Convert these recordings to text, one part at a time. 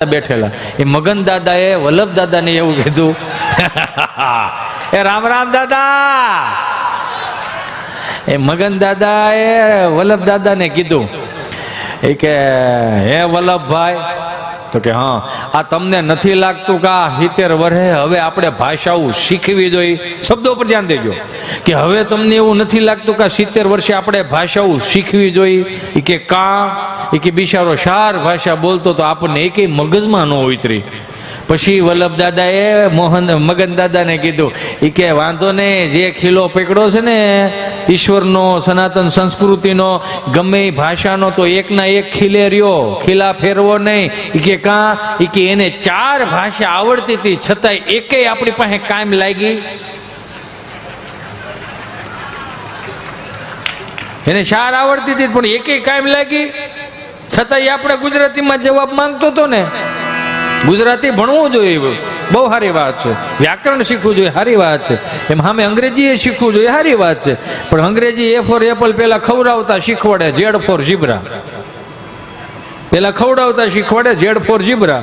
બેઠેલા એ મગન દાદાએ વલ્લભ દાદાને એવું કીધું, એ રામ રામ દાદા. એ મગન દાદાએ વલ્લભ દાદાને કીધું એ કે હે વલ્લભભાઈ, તો કે હા, આ તમને નથી લાગતું કે આ 70 વર્ષે હવે આપણે ભાષાઓ શીખવી જોઈએ? શબ્દો પર ધ્યાન દેજો કે હવે તમને એવું નથી લાગતું કે 70 વર્ષે આપણે ભાષાઓ શીખવી જોઈએ? એ કે કા? એ કે બિચારો 4 ભાષા બોલતો તો આપણને એકેય મગજમાં ન ઉતરી. પછી વલ્લભ દાદાએ મગન દાદાને કીધું એ કે વાંધો નહીં, જે ખીલો પકડો છે ને ઈશ્વરનો, સનાતન સંસ્કૃતિનો, ગમે એ ભાષાનો, તો એકના એક ખીલે રહ્યો, ખીલા ફેરવો નહીં. એ કે કા? એ કે એને 4 ભાષા આવડતી હતી છતાંય એકેય આપણી પાસે કાયમ લાગી. એને 4 આવડતી હતી પણ એકેય કાયમ લાગી, છતાંય આપણે ગુજરાતીમાં જવાબ માંગતો હતો ને. ગુજરાતી ભણવું જોઈએ, બહુ સારી વાત છે. વ્યાકરણ શીખવું જોઈએ, સારી વાત છે. એમ સામે અંગ્રેજી શીખવું જોઈએ, સારી વાત છે. પણ અંગ્રેજી એ ફોર એપલ પેલા ખવડાવતા શીખવાડે જેડ ફોર જીબ્રા, પેલા ખવડાવતા શીખવાડે જેડ ફોર જીબ્રા.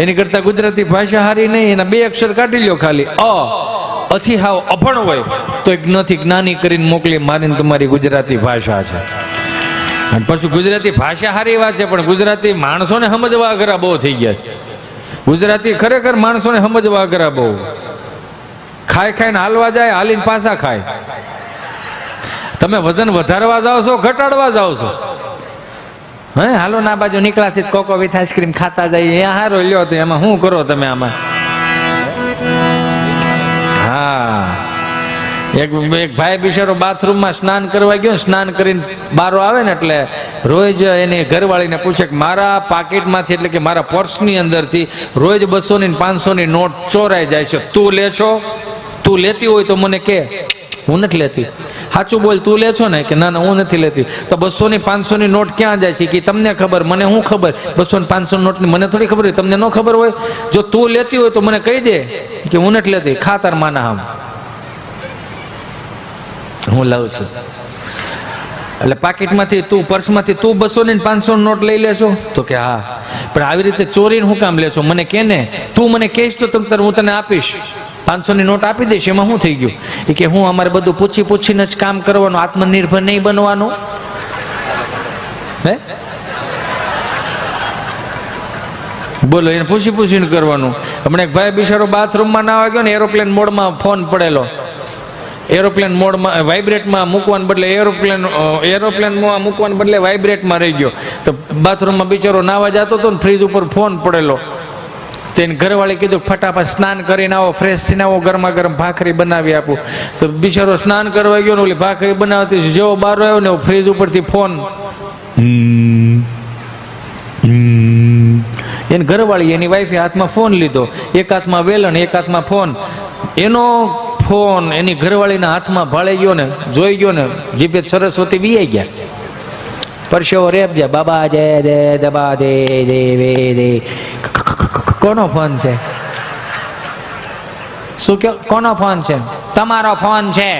એની કરતા ગુજરાતી ભાષા સારી નહીં, એના 2 અક્ષર કાઢી લ્યો ખાલી, અથી હાવ અભણ હોય તો એક નથી જ્ઞાની કરીને મોકલી, મારીને તમારી ગુજરાતી ભાષા છે. અને પછી ગુજરાતી ભાષા સારી વાત છે, પણ ગુજરાતી માણસોને સમજવા અઘરા બહુ થઈ ગયા છે. ગુજરાતી ખરેખર માણસોને સમજવા અઘરા બહુ. ખાઈ ખાઈને હાલવા જાય, હાલીને પાછા ખાય. તમે વજન વધારવા જાઓ છો, ઘટાડવા જાઓ છો? હે, હાલો ના બાજુ નીકળાશી કોકો વિથ આઈસ્ક્રીમ ખાતા જાય, અહીંયા હારો લ્યો તો એમાં શું કરો તમે આમાં? હા, એક ભાઈ બિચારો બાથરૂમમાં સ્નાન કરવા ગયો, સ્નાન કરીને બારો આવે ને એટલે રોજ એની ઘરવાળીને પૂછે કે મારા પાકીટમાંથી, એટલે કે મારા પર્સની અંદરથી રોજ 200 ની 500 ની નોટ ચોરાઈ જાય છે. તું લે છો? તું લેતી હોય તો મને કે. હું નથી લેતી. સાચું બોલ, તું લે છો ને? કે ના ના, હું નથી લેતી. તો 200 ની 500 ની નોટ ક્યાં જાય છે? કે તમને ખબર, મને શું ખબર? 200 ની 500 નોટની મને થોડી ખબર હોય, તમને ન ખબર હોય? જો તું લેતી હોય તો મને કહી દે કે હું નથી લેતી. ખાતર માના આમ હું લઉં છું. એટલે પાકીટમાંથી, તું પર્સમાંથી તું 200 ની 500 નોટ લઈ લેશો? તો કે હા. પણ આવી રીતે ચોરીને હું કામ લેશો? મને કે ને, તું મને કહીશ તો હું તને આપીશ, 500 ની નોટ આપી દઈશ. એમાં શું થઈ ગયું? એ કે હું અમારે બધું પૂછી પૂછીને જ કામ કરવાનું, આત્મનિર્ભર નહીં બનવાનું. હે, બોલો, એને પૂછી પૂછીને કરવાનું. હમણાં એક ભાઈ બિચારો બાથરૂમમાં ના ગયો ને, એરોપ્લેન મોડમાં ફોન પડેલો. એરોપ્લેન મોડમાં વાઇબ્રેટમાં મૂકવાને બદલે એરોપ્લેનમાં મૂકવાને બદલે વાઇબ્રેટમાં રહી ગયો. તો બાથરૂમમાં બિચારો નાવા જતો હતો ને, ફ્રીજ ઉપર ફોન પડેલો. તેની ઘરવાળી કીધું ફટાફટ સ્નાન કરીને આવો, ફ્રેશ થઈને આવો, ગરમા ગરમ ભાખરી બનાવી આપું. તો બિચારો સ્નાન કરવા ગયો ને, ઓલી ભાખરી બનાવતી જેવો બહાર આવ્યો ને, ફ્રીજ ઉપરથી ફોન. એની ઘરવાળી, એની વાઈફે હાથમાં ફોન લીધો, એક હાથમાં વેલણ, એક હાથમાં ફોન. એનો ફોન એની ઘરવાળીના હાથમાં ભાળી ગયો ને, જોઈ ગયો ને, જીભે સરસ્વતી વીઆઈ ગયા. પરસેવો રેપ ગયા. બાબા જય દે દબા દે દે દે. કોનો ફોન છે? શું કે કોનો ફોન છે? તમારો ફોન છે.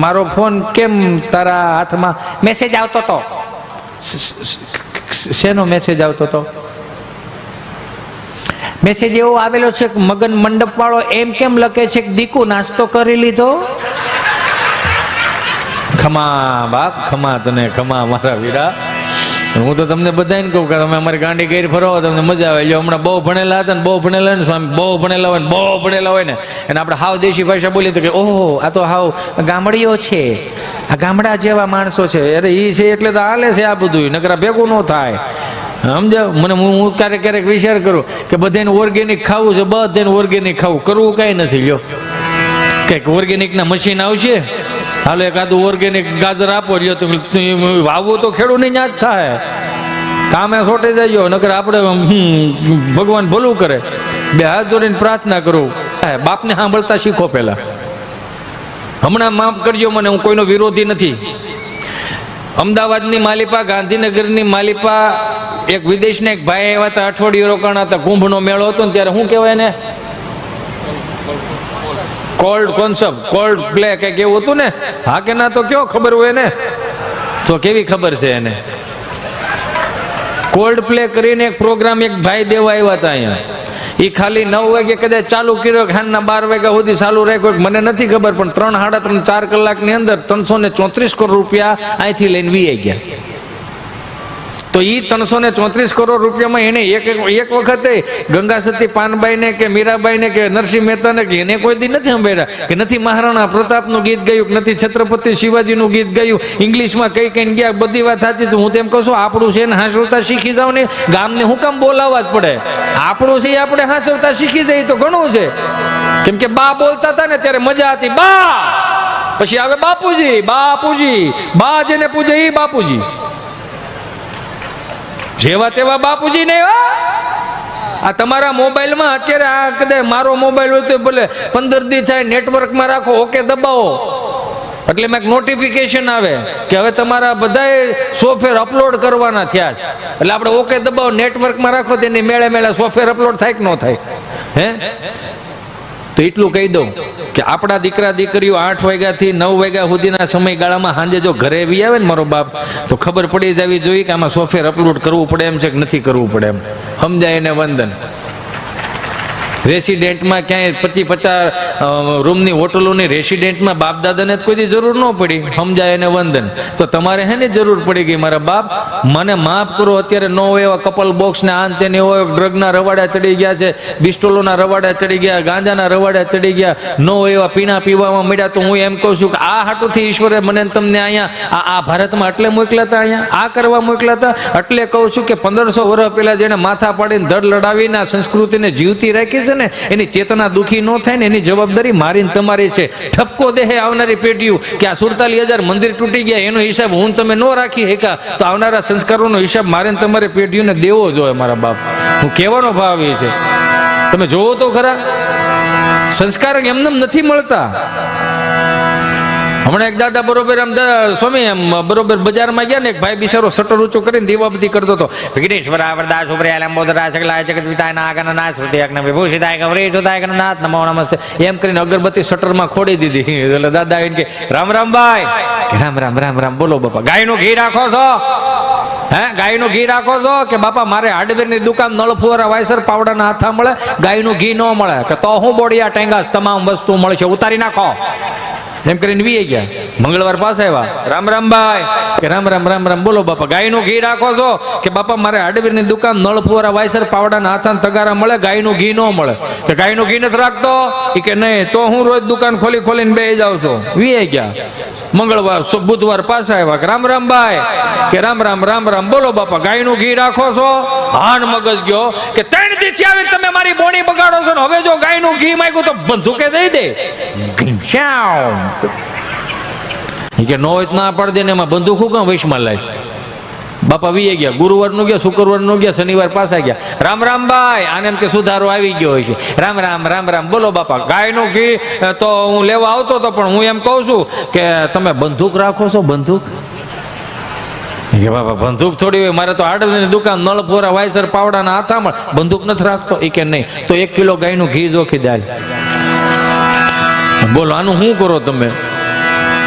મારો ફોન કેમ તારા હાથમાં? મેસેજ આવતો હતો. શેનો મેસેજ આવતો હતો? મેસેજ એવો આવેલો છે કે મગન મંડપ વાળો એમ કેમ લખે છે કે દીકુ નાસ્તો કરી લીધો? ખમા બાપ, ખમા તને, ખમા મારા વીરા. હું તો તમને બધાને કહું કે તમે અમારી ગાંડી ગઈ ફરો, તમને મજા આવે. જો હમણાં બહુ ભણેલા હતા ને, બહુ ભણેલા ને સ્વામી, બહુ ભણેલા હોય ને, બહુ ભણેલા હોય ને, અને આપણે હાવ દેશી ભાષા બોલીએ તો કે ઓહો, આ તો હાવ ગામડીઓ છે, આ ગામડા જેવા માણસો છે. અરે એ છે એટલે તો હાલે છે આ બધું, નકરા ભેગું ન થાય. સમજાવ મને? હું ક્યારેક ક્યારેક વિચાર કરું કે બધાને ઓર્ગેનિક ખાવું છે, બધાને ઓર્ગેનિક ખાવું, કરવું કાંઈ નથી. લ્યો, કંઈક ઓર્ગેનિકના મશીન આવશે, હાલો એકાદું ઓર્ગેનિક ગાજર આપો, લ્યો તો વાવવું તો ખેડૂતને જ થાય. કામે છોટી જાય, નકર આપણે ભગવાન ભલું કરે. 2 હાથ જોડીને પ્રાર્થના કરું, બાપને સાંભળતા શીખો પહેલા. હમણાં માફ કરજો મને, હું કોઈનો વિરોધી નથી. અમદાવાદની માલિપા, ગાંધીનગરની માલિપા, એક વિદેશના એક ભાઈ આવ્યા હતા, અઠવાડિયું રોકાણા હતા. કુંભનો મેળો હતો ને, ત્યારે શું કહેવાય ને, કોલ્ડ કોન્સેપ્ટ, કોલ્ડ પ્લે કંઈક એવું હતું ને. હા કે ના? તો કયો ખબર હોય ને? તો કેવી ખબર છે એને? કોલ્ડ પ્લે કરીને એક પ્રોગ્રામ એક ભાઈ દેવા આવ્યા હતા અહીંયા. એ ખાલી 9 વાગે કદાચ ચાલુ કર્યો, ખાનના 12 વાગ્યા સુધી ચાલુ રાખ્યો, મને નથી ખબર, પણ 3, 3.5, 4 કલાકની અંદર 334 કરોડ રૂપિયા અહીંથી લઈને વી ગયા. તો એ 334 કરોડ રૂપિયામાં એને એક વખતે ગંગા સતી પાનબાઈને કે મીરાબાઈને કે નરસિંહ મહેતાને કે એને કોઈ દી નથી સાંભળ્યા, કે નથી મહારાણા પ્રતાપનું ગીત ગાયું, કે નથી છત્રપતિ શિવાજીનું ગીત ગાયું, ઇંગ્લિશમાં કઈ કઈ ગયા, બધી વાત સાચી. તો હું તેમ કહું છું, આપણું છે ને હાંસવતા શીખી જાવ ને, ગામને હું કામ બોલાવવા જ પડે? આપણું છે આપણે હાંસવતા શીખી જઈએ તો ઘણું છે. કેમ કે બા બોલતા હતા ને ત્યારે મજા હતી, બા, પછી આવે બાપુજી, બાપુજી, બા જેને પૂજે એ બાપુજી, જેવા તેવા બાપુજી નહીં. આ તમારા મોબાઈલમાં અત્યારે આ કદાચ મારો મોબાઈલ હોય તો ભલે 15 દી થાય, નેટવર્કમાં રાખો, ઓકે દબાવો એટલે મેં નોટિફિકેશન આવે કે હવે તમારા બધાએ સોફ્ટવેર અપલોડ કરવાના થયા છે. એટલે આપણે ઓકે દબાવો, નેટવર્કમાં રાખો, તેની મેળે મેળે સોફ્ટવેર અપલોડ થાય કે ન થાય? હે, તો એટલું કહી દઉં કે આપણા દીકરા દીકરીઓ 8 વાગ્યાથી 9 વાગ્યા સુધીના સમયગાળામાં સાંજે જો ઘરે આવી આવે ને મારો બાપ, તો ખબર પડી જવી જોઈએ કે આમાં સોફ્ટવેર અપલોડ કરવું પડે એમ છે કે નથી કરવું પડે એમ. સમજાય એને વંદન. રેસિડેન્ટમાં ક્યાંય 25-50 રૂમની હોટલોની રેસિડેન્ટમાં બાપ દાદાને કોઈ દી જરૂર ન પડી. સમજાય એને વંદન. તો તમારે હે ને જરૂર પડી ગઈ, મારા બાપ મને માફ કરો, અત્યારે ન હોય એવા કપલ બોક્સ ને આન તેને હોય, ડ્રગના રવાડા ચડી ગયા છે, બિસ્ટોલોના રવાડા ચડી ગયા, ગાંજાના રવાડા ચડી ગયા, ન હોય એવા પીણા પીવામાં મળ્યા. તો હું એમ કહું છું કે આ હાટુથી ઈશ્વરે મને તમને અહીંયા આ ભારતમાં એટલે મોકલ્યા હતા, અહીંયા આ કરવા મોકલ્યા હતા. એટલે કહું છું કે 1500 વર્ષ પહેલા જેને માથા પાડીને ધડ લડાવીને આ સંસ્કૃતિને જીવતી રાખી છે ને, એની ચેતના દુખી ન થાય ને, એની જવાબદારી મારી ને તમારી છે. ઠપકો દેહે આવનારી પેઢીઓ કે આ 47,000 મંદિર તૂટી ગયા એનો હિસાબ હું તમે ન રાખી શકા, તો આવનારા સંસ્કારોનો હિસાબ મારે ને તમારે પેઢીઓને દેવો જોઈએ. મારા બાપ, હું કહેવાનો ભાવ એ છે, તમે જોવો તો ખરા, સંસ્કાર એમને નથી મળતા. હમણાં એક દાદા બરોબર આમ સ્વામી એમ બરોબર બજારમાં ગયા ને, એક ભાઈ બિચારો શટર ઊંચો કરીને દીવાબત્તી કરતો હતો. વિઘ્નેશ્વર આવરદા શુભ્રયા લંબોદરા સકલાય જગત વિતાય નાગન નાથ સુધ્યક નમે ભૂષિતાય ગૌરી સુતાય નાથ નમો નમસ્તે એમ કરીને અગરબત્તી શટરમાં ખોડી દીધી. એટલે દાદા એને કે રામ રામ ભાઈ, રામ રામ રામ રામ, બોલો બાપા, ગાયનું ઘી રાખો છો? હે, ગાયનું ઘી રાખો છો? કે બાપા મારે હાર્ડવેરની દુકાન, નળ ફુવારા, વાયસર, પાવડાના હાથા મળે, ગાયનું ઘી ન મળે. કે તો હું બોડિયા ટેંગાસ તમામ વસ્તુ મળશે, ઉતારી નાખો. એમ કરીને વી ગયા. મંગળવાર પાસે આવ્યા, રામ રામ ભાઈ, કે રામ રામ રામ રામ, બોલો બાપા, ગાયનું ઘી રાખો છો? કે બાપા મારે હાર્ડવેરની દુકાન, નળ ફુવારા, વાયસર, પાવડાના હાથા તગારા મળે, ગાયનું ઘી ન મળે. કે ગાયનું ઘી નથી રાખતો? કે નહીં. તો હું રોજ દુકાન ખોલી ખોલીને બેસી જાઉં છું. વી ગયા. મંગળવાર બુધવાર પાસે આવ્યા, કે રામ રામ ભાઈ, કે રામ રામ રામ રામ, બોલો બાપા, ગાયનું ઘી રાખો છો? હાન મગજ ગયો કે 3 દિવસથી આવી તમે મારી બોડી બગાડો છો ને હવે જો ગાયનું ઘી માંગ્યું તો બંદૂકે દઈ દે. કે નો ના પાડી દે ને એમાં બંદૂક હું કામ વૈશમાં લાય? બાપા વી ગયા. ગુરુવારનું ગયા, શુક્રવારનું ગયા, શનિવાર પાછા ગયા. રામ રામ ભાઈ, આને એમ કે સુધારો આવી ગયો હોય છે. રામ રામ રામ રામ, બોલો બાપા, ગાયનું ઘી તો હું લેવા આવતો હતો, પણ હું એમ કહું છું કે તમે બંદૂક રાખો છો? બંદૂક? કે બાપા બંદૂક થોડી હોય, મારે તો હાર્ડવેરની દુકાન, નળ ફોરા, વાયસર, પાવડાના હાથામાં, બંદૂક નથી રાખતો? એ કે નહીં. તો 1 કિલો ગાયનું ઘી જોખી દે. બોલો આનું શું કરો તમે?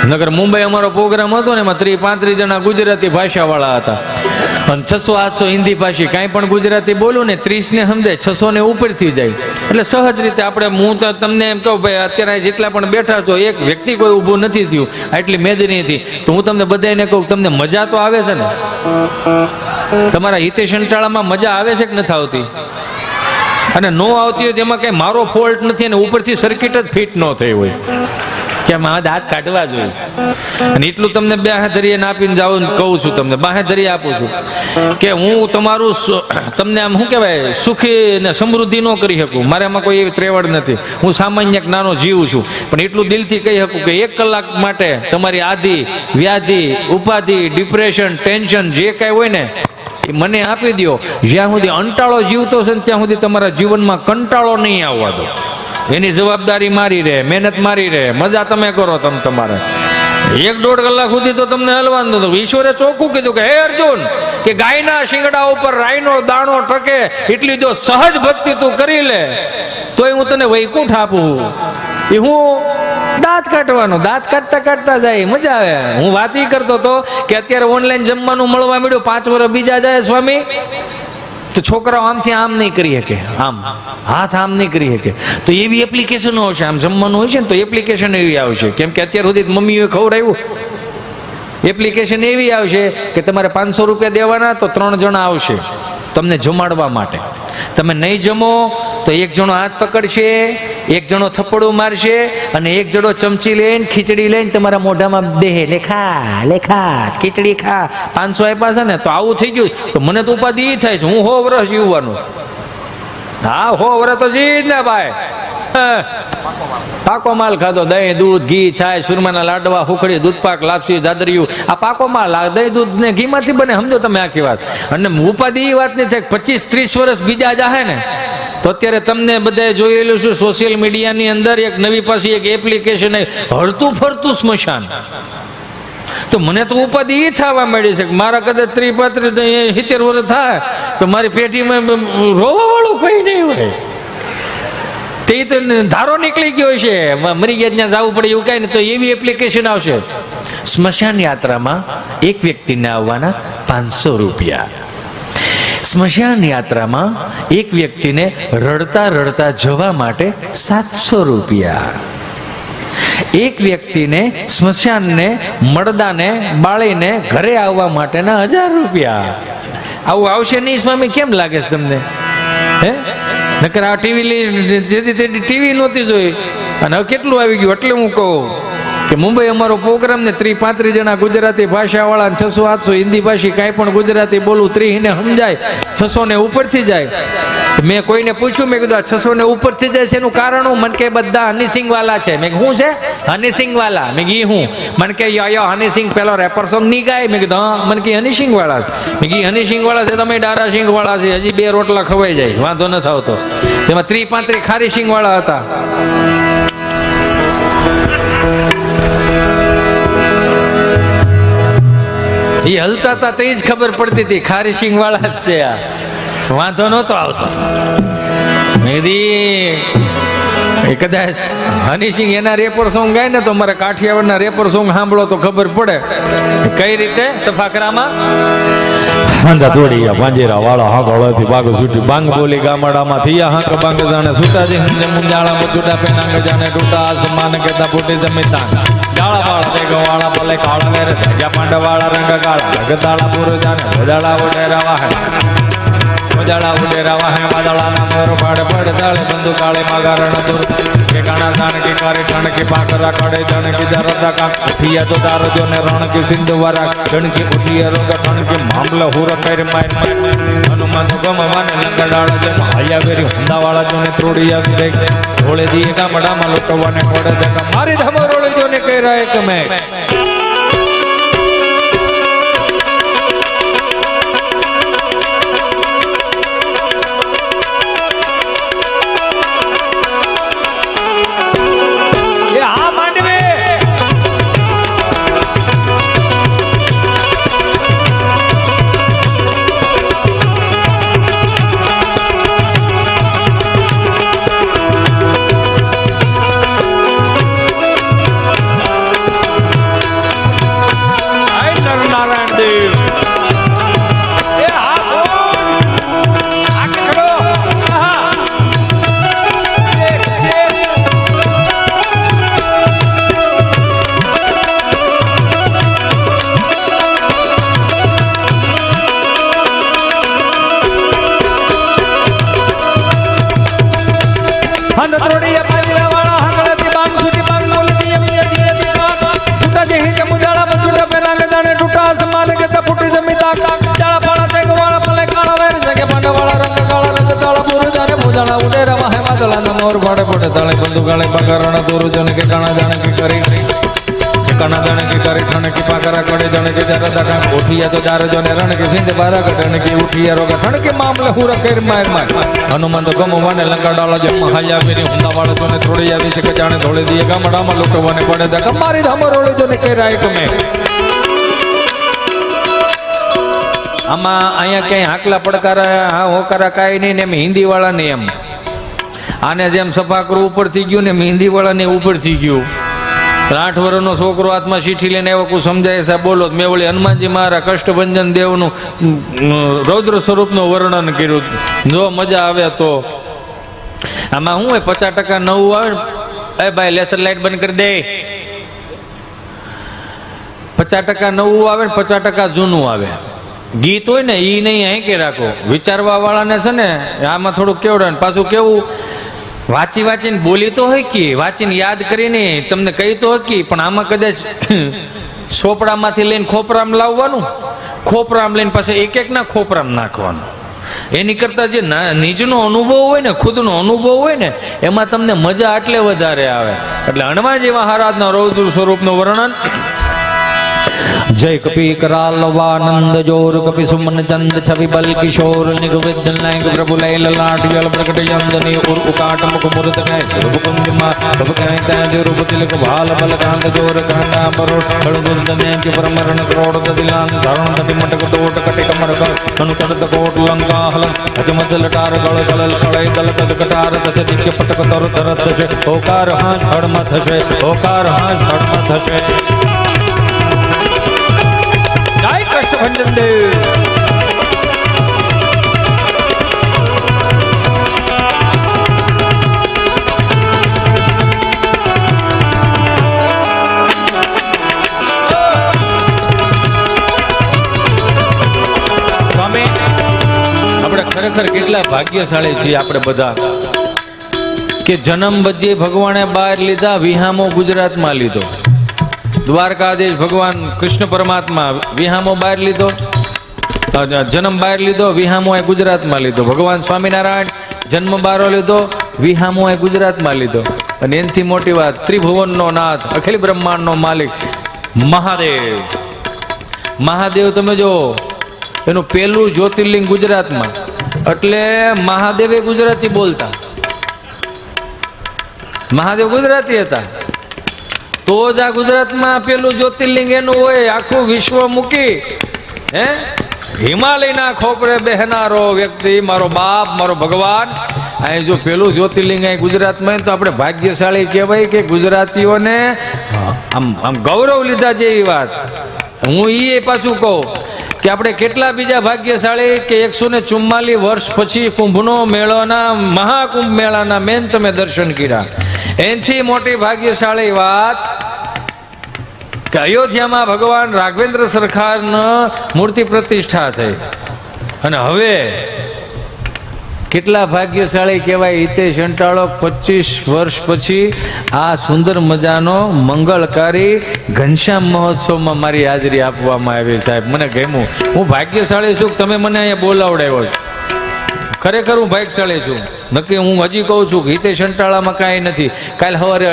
નગર મુંબઈ અમારો પ્રોગ્રામ હતો ને, એમાં 30-35 જણા ગુજરાતી ભાષાવાળા હતા અને 600-800 હિન્દી ભાષી. કાંઈ પણ ગુજરાતી બોલું ને 30 ને સમજાય, 600 ને ઉપરથી જાય. એટલે સહજ રીતે આપણે, હું તો તમને એમ કહું ભાઈ, અત્યારે જેટલા પણ બેઠા છો, એક વ્યક્તિ કોઈ ઊભું નથી થયું આટલી મેદનીથી. તો હું તમને બધાને કહું, તમને મજા તો આવે છે ને? તમારા હિતે સંટાળામાં મજા આવે છે કે નથી આવતી? અને નો આવતી હોય તેમાં કઈ મારો ફોલ્ટ નથી, અને ઉપરથી સર્કિટ જ ફિટ ન થઈ હોય કે મારા દાંત કાઢવા જોઈએ. અને એટલું તમને બાહેધરી આપીને જાઉં કહું છું, તમને બાહેધરી આપું છું કે હું તમારું તમને આમ શું કહેવાય સુખી ને સમૃદ્ધિ ન કરી શકું. મારે આમાં કોઈ એવી ત્રેવડ નથી. હું સામાન્ય એક નાનો જીવ છું, પણ એટલું દિલથી કહી શકું કે 1 કલાક માટે તમારી આધિ, વ્યાધિ, ઉપાધિ, ડિપ્રેશન, ટેન્શન જે કાંઈ હોય ને એ મને આપી દો. જ્યાં સુધી અંટાળો જીવતો છે ને ત્યાં સુધી તમારા જીવનમાં કંટાળો નહીં આવવા દો. એની જવાબદારી મારી રહે, મહેનત મારી રહે, મજા તમે કરો. તમે તમારે 1-1.5 કલાક સુધી તો તમને હલવાનું હતું. ઈશ્વરે ચોખ્ખું કીધું કે હે અર્જુન, કે ગાયના શિંગડા ઉપર રાઈનો દાણો ટકે એટલી જો સહજ ભક્તિ તું કરી લે તોય હું તને વૈકુંઠ આપું. એ હું દાંત કાઢવાનું, દાંત કાઢતા કાઢતા જાય, મજા આવે. હું વાત ઈ કરતો હતો કે અત્યારે ઓનલાઈન જમવાનું મળવા મળ્યું, 5 વર્ષ બીજા જાય સ્વામી, તો છોકરાઓ આમથી આમ નહીં કરી શકે, આમ હાથ આમ નહીં કરી શકે. તો એવી એપ્લિકેશનો આવશે, આમ જમવાનું હોય છે ને તો એપ્લિકેશન એવી આવશે, કેમ કે અત્યાર સુધી મમ્મીએ ખવડાવ્યું. એપ્લિકેશન એવી આવશે કે તમારે 500 રૂપિયા દેવાના, તો 3 જણા આવશે તમને જમાડવા માટે. તમે નહીં જમો તો એક જણો હાથ પકડશે, એક જણો થપ્પડું મારશે, અને એક જણો ચમચી લઈને ખીચડી લઈને તમારા મોઢામાં દેહે, લેખા લેખા ખીચડી ખા. 500 આપ્યા છે ને, તો આવું થઈ ગયું તો મને તો ઉપાધિ ઈ થાય છે, હું 100 વર્ષ જીવવાનું. હા 100 વર્ષ તો જીવ ને ભાઈ. પાકો માલ ખાધો, દહીં દૂધ ઘી છાય સુરમાના લાડવા હુખડી દૂધપાક લાપસી દાદરિયું, આ પાકો માલ. આ દહીં દૂધ ને ઘી માંથી બને, સમજો તમે આખી વાત. અને ઉપાધિ એ વાત નહીં થાય 25-30 વર્ષ બીજા જાહે ને, તો અત્યારે તમને બધાએ જોયેલું છે સોશિયલ મીડિયાની અંદર એક નવી પાછી એક એપ્લિકેશન હરતું ફરતું સ્મશાન. તો મને તો ઉપાધિ એ થવા મળી છે કે મારા કદાચ 30-35-70 વર્ષ થાય તો મારી પેટીમાં રોવા વાળું કોઈ નહીં હોય. તે તો ધારો નીકળી ગયો છે, મરી ગયા ત્યાં જવું પડે એવું કાંઈ ને, તો એવી એપ્લિકેશન આવશે. સ્મશાન યાત્રામાં એક વ્યક્તિને આવવાના 500 રૂપિયા. સ્મશાન યાત્રામાં એક વ્યક્તિને રડતા રડતા જવા માટે 700 રૂપિયા. એક વ્યક્તિને સ્મશાનને મળદાને બાળીને ઘરે આવવા માટેના 1000 રૂપિયા. આવું આવશે નહીં સ્વામી, કેમ લાગે છે તમને? હે નકર આ ટીવી નહોતી જોઈ, અને હવે કેટલું આવી ગયું. એટલે હું કહું કે મુંબઈ અમારો પ્રોગ્રામ ને 30-35 જણા ગુજરાતી ભાષાવાળા, 600-800 હિન્દી ભાષી, કાંઈ પણ ગુજરાતી બોલું 30 ને સમજાય, 600 ને ઉપરથી જાય. મેં કોઈને પૂછ્યું, મેં કીધું 600 ને ઉપરથી જાય છે એનું કારણ હું? મને કે બધા હનીસિંગ વાલા છે. મેં શું છે? હનીસિંગ વાલા. મેં કી હું? મને કે યો હનીસિંગ પેલો રેપર સોંગ નહીં ગાય. મેં કીધું હા. મને કે હનીસિંગ વાળા. મેં કી હનીસિંગ વાળા છે, તમે ડારા સિંગ વાળા છે, હજી 2 રોટલા ખવાઈ જાય, વાંધો ન આવતો. એમાં 30-35 ખારી સિંગ વાળા હતા. એ હલતા હતા તે જ ખબર પડતી હતી ખારી સિંગ વાળા જ છે, આ વાંધો નહોતો આવતો. મેદી કદાચ હનીસિંગ એના રેપર સોંગ ગાય ને તો મારે કાઠિયાવાડના રેપર સોંગ સાંભળો તો ખબર પડે કઈ રીતે. સફાકરામાં હાંધા દોડિયા પાંજેરા વાળા હાંગળથી બાગ છૂટી બાંગ બોલી ગામડામાં થયા હાંક બાંગ જાણે સુતાજી હંજે મુંજાળા મુજુડા પેનાંગ જાણે ટૂટા આસમાન કેતા ફૂટી જમીતા જાળા વાળા તે ગવાળા ભલે કાળા વેર જાગ્યા પાંડા વાળા રંગ કાળા ગદાળા પૂર જાણે ભજાળા ઉડેરા વાહે ભજાળા ઉડેરા વાહે વાદળાના મોર પાડે પડે દાળે બંદુ કાળે માગારણ દૂર કે કાણા જાણ કે કારે ઠણ કે પાકરા કડે જાણે કે જરદા કા થિયા તો દારો જો ને રણ કે સિંધવારા ગણ કે ઉઠિયા રોગ ઠણ કે મામલા હુર કર માર હનુમાન ગમ માને લંગડાળા જે હાયા વેરી હુંદાવાળા જો ને ત્રોડી આવી દે ઢોળે દીએ ગામડામાં લોટવાને પડે જકા મારી ધમરોળી જો ને કહી રહ્યા કે મેં બંદુકાળે પગારણ દોરું જને કે કાણા જાણે કે કરી કાણા જાણે કે કરી ઠણ કે પાકરા કડે જાણે કે જરા દાકા ઉઠિયા તો જાર જોને રણ કે સિંધ બારા કટણ કે ઉઠિયા રોગા ઠણ કે મામલે હુરા કર માર માર હનુમાન તો ગમવાને લંકાડાળા જે મહાયા વેરી હુંદાવાળા જોને થોડી આવી છે કે જાણે ધોળે દીએ ગામડામાં લૂંટવાને પડે દા મારી ધમરોળી જોને કે રાય તમે આમાં અહીંયા ક્યાંય હાકલા પડકારા હા હોકારા કાંઈ નહીં ને એમ હિન્દી વાળાને એમ આને જેમ સફાકરું ઉપર થઈ ગયું ને હિન્દી વાળાને ઉપર થઈ ગયું 8 વર્ષનો છોકરો હાથમાં ચીઠી લઈને આવ્યો, કોઈ સમજાય સાહેબ બોલો. મેં વળી હનુમાનજી મહારાજ કષ્ટભંજન દેવનું રૌદ્ર સ્વરૂપનું વર્ણન કર્યું. જો મજા આવે તો આમાં શું હોય, 50% નવું આવે. એ ભાઈ લેસર લાઈટ બંધ કરી દે. 50% નવું આવે ને 50% જૂનું આવે. ગીત હોય ને એ નહીં હાંકી રાખો. વિચારવા વાળાને છે ને આમાં થોડુંક કેવડે. પાછું કેવું, વાંચી વાંચીને બોલી તો હોય કે વાંચીને યાદ કરીને તમને કહી તો હોય, પણ આમાં કદાચ સોપડામાંથી લઈને ખોપરામાં લાવવાનું, ખોપરામાં લઈને પાછું એક ના ખોપરામાં નાખવાનું. એની કરતાં જે નિજનો અનુભવ હોય ને, ખુદનો અનુભવ હોય ને, એમાં તમને મજા આટલે વધારે આવે. એટલે હનુમાનજી મહારાજના રૌદ્ર સ્વરૂપનું વર્ણન. जय कपि करालवानंद जोर कपि सुमन चंद छवि बल किशोर निगविद नायक प्रभु लय ललाट जल प्रकट चंदनी उर उकाट मुख मुरत गय कुंज मा सब कहता है रूप तिलक भाल बल कांत जोर कांडा बरो बड़ुंद ने के परमरण करोड़ दिलान धरण नदी मटक टोट कटि कमर कर अनु तड़त कोट लंका हलन अजमत लटार गळ गलल कळय दल कद कटार तस दिक्क पटक तर तरत छे ओकार हाथ हड़मत छे ओकार हाथ हड़मत छे कष्टभंजन देव. સ્વામી, આપણે ખરેખર કેટલા ભાગ્યશાળી છીએ આપણે બધા કે જન્મ બધે ભગવાને બહાર લીધા, વિહામો ગુજરાતમાં લીધો. દ્વારકાધીશ ભગવાન કૃષ્ણ પરમાત્મા વિહામો બહાર લીધો, જન્મ બહાર લીધો, વિહામો એ ગુજરાતમાં લીધો. ભગવાન સ્વામિનારાયણ જન્મ બારો લીધો, વિહામો એ ગુજરાતમાં લીધો. અને એનાથી મોટી વાત, ત્રિભુવનનો નાથ, અખિલ બ્રહ્માંડનો માલિક મહાદેવ. મહાદેવ તમે જો, એનું પહેલું જ્યોતિર્લિંગ ગુજરાતમાં, એટલે મહાદેવે ગુજરાતી બોલતા, મહાદેવ ગુજરાતી હતા. તો જ આ ગુજરાતમાં પેલું જ્યોતિર્લિંગ એનું હોય. આખું વિશ્વ મૂકી હિમાલયના ખોપરે બેહનારો વ્યક્તિ મારો બાપ, મારો ભગવાન. અહીં જો પેલું જ્યોતિર્લિંગ અહીં ગુજરાતમાં, તો આપણે ભાગ્યશાળી કહેવાય કે ગુજરાતીઓને આમ ગૌરવ લીધા જેવી વાત. હું એ પાછું કહું કે આપણે કેટલા બીજા ભાગ્યશાળી કે 144 વર્ષ પછી કુંભનો મેળોના, મહાકુંભ મેળાના મેન તમે દર્શન કર્યા. એનાથી મોટી ભાગ્યશાળી વાત કે અયોધ્યામાં ભગવાન રાઘવેન્દ્ર સરકારનો મૂર્તિ પ્રતિષ્ઠા થઈ. અને હવે કેટલા ભાગ્યશાળી કહેવાય, હિતેશ અંટાળો 25 વર્ષ પછી આ સુંદર મજાનો મંગળકારી ઘનશ્યામ મહોત્સવમાં મારી હાજરી આપવામાં આવી. સાહેબ મને ગમ્યું. હું ભાગ્યશાળી છું, તમે મને અહીંયા બોલાવડાવ્યો. ખરેખર હું ભાગ્યશાળી છું. નક્કી હું હજી કહું છું કે હિતેશ અંટાળામાં કાંઈ નથી. કાલે સવારે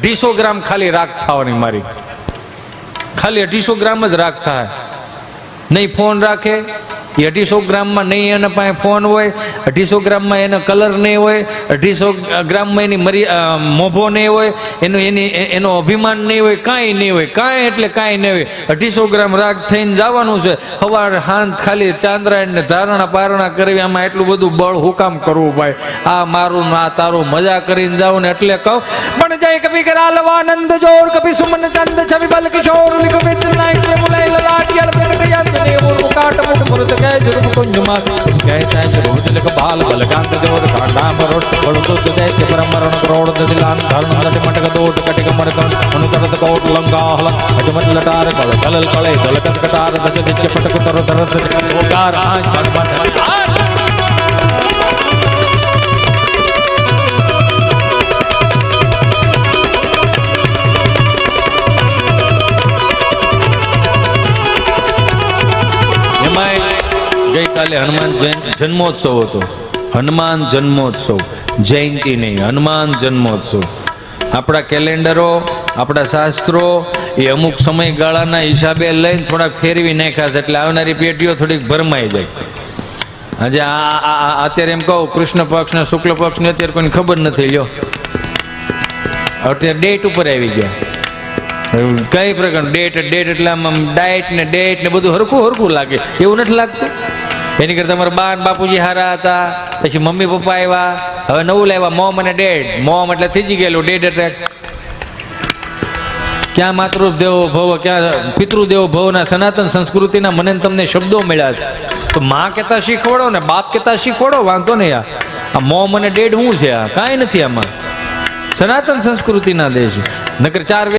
250 ગ્રામ ખાલી રાખ થવાની મારી, ખાલી 250 ગ્રામ જ રાખ થાય. નહીં ફોન રાખે એ 250 ગ્રામમાં, નહીં એના પાસે ફોન હોય, 250 ગ્રામમાં એનો કલર નહીં હોય, 250 ગ્રામમાં એની મોભો નહીં હોય, એનો અભિમાન નહીં હોય, કાંઈ નહીં હોય, કાંઈ એટલે કાંઈ નહીં હોય. 250 ગ્રામ રાગ થઈને જવાનું છે. સવાર હાંત ખાલી ચાંદ્રાયણને ધારણા પારણા કરવી, આમાં એટલું બધું બળ હું કામ કરવું ભાઈ? આ મારું ના તારું મજા કરીને જાઉં ને એટલે કહું. પણ જય કભી કરાલવાનંદ જોર કભી સુમન ચંદ છવિ બલ કિશોર નિગમિત નાયક મુલાય લલાટ યલ પ્રગટ યંતને ઉર કાટ મુખ મુરત ગય जुर्म कुंज मा कहता है जरूर तिलक भाल बल कांत जोर कांडा बरोट बड़ तो दैत्य परमरण करोड़ दिलान धर्म नट मटक दोट कटिक मरकन अनुतरत कोट लंका हल अजमत लटार कल कलल कले दलकत कटार दच दिच पटक तर दरत ओकार आंच बट ગઈકાલે હનુમાન જન્મોત્સવ હતો. હનુમાન જન્મોત્સવ, જયંતિ નહીં, હનુમાન જન્મોત્સવ. આપણા કેલેન્ડરો, આપણા શાસ્ત્રો એ અમુક સમયગાળાના હિસાબે લઈને થોડાક ફેરવી નાખ્યા છે, એટલે આવનારી પેઢીઓ થોડીક ભરમાઈ જાય. આજે અત્યારે એમ કહું, કૃષ્ણ પક્ષ ને શુક્લ પક્ષ ને અત્યારે કોઈને ખબર નથી. લ્યો અત્યારે ડેટ ઉપર આવી ગયા. કઈ પ્રકાર ડેટ એટલે આમ ડાયટ ને ડેટ ને બધું હરખું લાગે, એવું નથી લાગતું? એની કરતા તમારા બા બાપુજી હારા હતા, પછી મમ્મી પપ્પા આવ્યા, હવે નવું લાવ્યા મોમ અને ડેડ. મોમ એટલે થીજી ગયેલું, ડેડ એટલે ક્યાં માતૃદેવો ભવ ક્યાં પિતૃદેવો ભવના સનાતન સંસ્કૃતિના મને ને તમને શબ્દો મળ્યા છે. તો માં કહેતા શીખવાડો ને બાપ કહેતા શીખવાડો, વાંધો નહીં. આ મોમ અને ડેડ શું છે? આ કાંઈ નથી આમાં. સનાતન સંસ્કૃતિના દેશ નકર ચાર